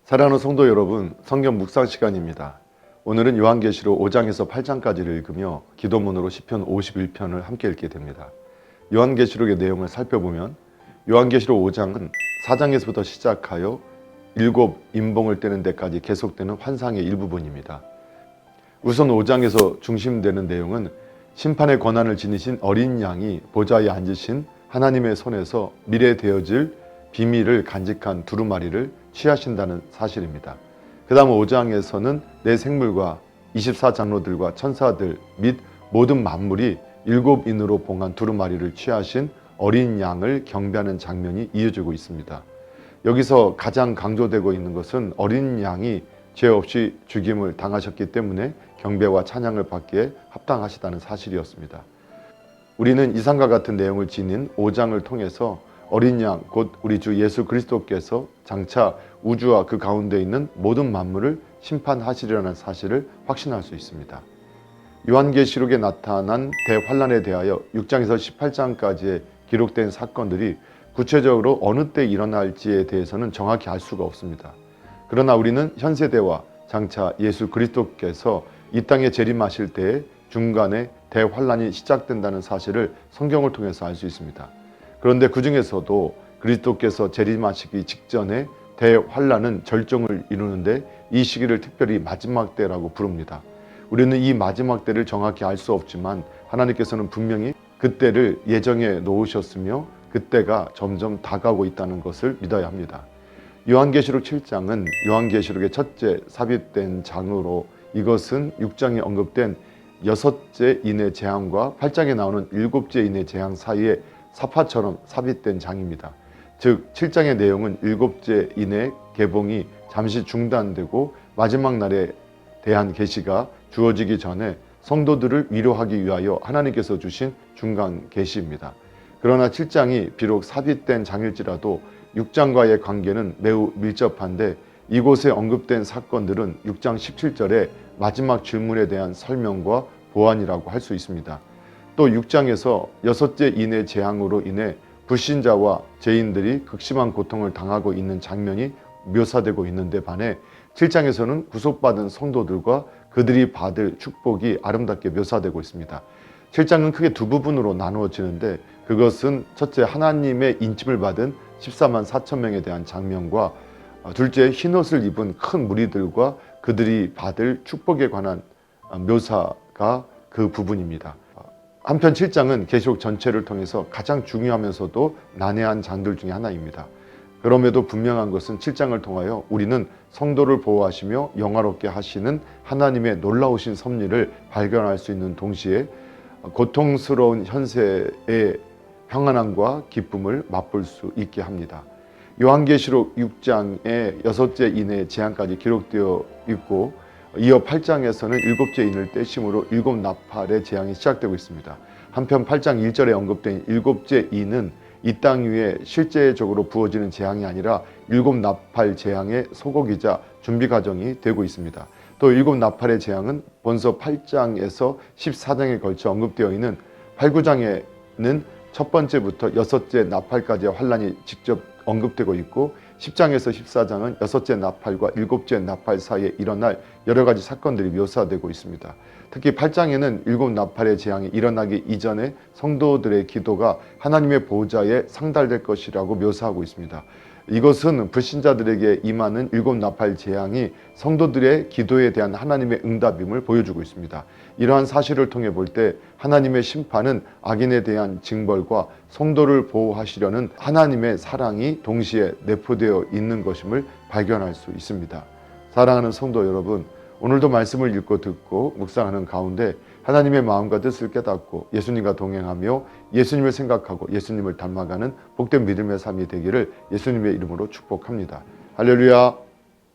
사랑하는 성도 여러분, 성경 묵상 시간입니다. 오늘은 요한계시록 5장에서 8장까지를 읽으며 기도문으로 시편 51편을 함께 읽게 됩니다. 요한계시록의 내용을 살펴보면 요한계시록 5장은 4장에서부터 시작하여 7 임봉을 떼는 데까지 계속되는 환상의 일부분입니다. 우선 5장에서 중심되는 내용은 심판의 권한을 지니신 어린 양이 보좌에 앉으신 하나님의 손에서 미래 되어질 비밀을 간직한 두루마리를 취하신다는 사실입니다. 그 다음 5장에서는 내 생물과 24장로들과 천사들 및 모든 만물이 7인으로 봉한 두루마리를 취하신 어린 양을 경배하는 장면이 이어지고 있습니다. 여기서 가장 강조되고 있는 것은 어린 양이 죄 없이 죽임을 당하셨기 때문에 경배와 찬양을 받기에 합당하시다는 사실이었습니다. 우리는 이상과 같은 내용을 지닌 5장을 통해서 어린 양, 곧 우리 주 예수 그리스도께서 장차 우주와 그 가운데 있는 모든 만물을 심판하시리라는 사실을 확신할 수 있습니다. 요한계시록에 나타난 대환란에 대하여 6장에서 18장까지의 기록된 사건들이 구체적으로 어느 때 일어날지에 대해서는 정확히 알 수가 없습니다. 그러나 우리는 현세대와 장차 예수 그리스도께서 이 땅에 재림하실 때에 중간에 대환란이 시작된다는 사실을 성경을 통해서 알 수 있습니다. 그런데 그 중에서도 그리스도께서 재림하시기 직전에 대환란은 절정을 이루는데 이 시기를 특별히 마지막 때라고 부릅니다. 우리는 이 마지막 때를 정확히 알 수 없지만 하나님께서는 분명히 그때를 예정해 놓으셨으며 그때가 점점 다가오고 있다는 것을 믿어야 합니다. 요한계시록 7장은 요한계시록의 첫째 삽입된 장으로 이것은 6장에 언급된 6째 인의 재앙과 8장에 나오는 7째 인의 재앙 사이에 사파처럼 삽입된 장입니다. 즉 7장의 내용은 7째 인의 개봉이 잠시 중단되고 마지막 날에 대한 계시가 주어지기 전에 성도들을 위로하기 위하여 하나님께서 주신 중간 계시입니다. 그러나 7장이 비록 삽입된 장일지라도 6장과의 관계는 매우 밀접한데 이곳에 언급된 사건들은 6장 17절의 마지막 질문에 대한 설명과 보완이라고 할 수 있습니다. 또 6장에서 6째 인의 재앙으로 인해 불신자와 죄인들이 극심한 고통을 당하고 있는 장면이 묘사되고 있는데 반해 7장에서는 구속받은 성도들과 그들이 받을 축복이 아름답게 묘사되고 있습니다. 7장은 크게 두 부분으로 나누어지는데 그것은 첫째 하나님의 인침을 받은 14만 4천 명에 대한 장면과 둘째 흰옷을 입은 큰 무리들과 그들이 받을 축복에 관한 묘사가 그 부분입니다. 한편 7장은 계시록 전체를 통해서 가장 중요하면서도 난해한 장들 중에 하나입니다. 그럼에도 분명한 것은 7장을 통하여 우리는 성도를 보호하시며 영화롭게 하시는 하나님의 놀라우신 섭리를 발견할 수 있는 동시에 고통스러운 현세의 평안함과 기쁨을 맛볼 수 있게 합니다. 요한계시록 6장에 6째 인의 재앙까지 기록되어 있고 이어 8장에서는 7째 인을 떼심으로 7 나팔의 재앙이 시작되고 있습니다. 한편 8장 1절에 언급된 7째 인은 이 땅 위에 실제적으로 부어지는 재앙이 아니라 7 나팔 재앙의 소곡이자 준비 과정이 되고 있습니다. 또 7 나팔의 재앙은 본서 8장에서 14장에 걸쳐 언급되어 있는 8, 9장에는 첫 번째부터 6째 나팔까지의 환란이 직접 언급되고 있고 10장에서 14장은 6째 나팔과 7째 나팔 사이에 일어날 여러 가지 사건들이 묘사되고 있습니다. 특히 8장에는 7 나팔의 재앙이 일어나기 이전에 성도들의 기도가 하나님의 보좌에 상달될 것이라고 묘사하고 있습니다. 이것은 불신자들에게 임하는 7 나팔 재앙이 성도들의 기도에 대한 하나님의 응답임을 보여주고 있습니다. 이러한 사실을 통해 볼 때 하나님의 심판은 악인에 대한 징벌과 성도를 보호하시려는 하나님의 사랑이 동시에 내포되어 있는 것임을 발견할 수 있습니다. 사랑하는 성도 여러분, 오늘도 말씀을 읽고 듣고 묵상하는 가운데 하나님의 마음과 뜻을 깨닫고 예수님과 동행하며 예수님을 생각하고 예수님을 닮아가는 복된 믿음의 삶이 되기를 예수님의 이름으로 축복합니다. 할렐루야.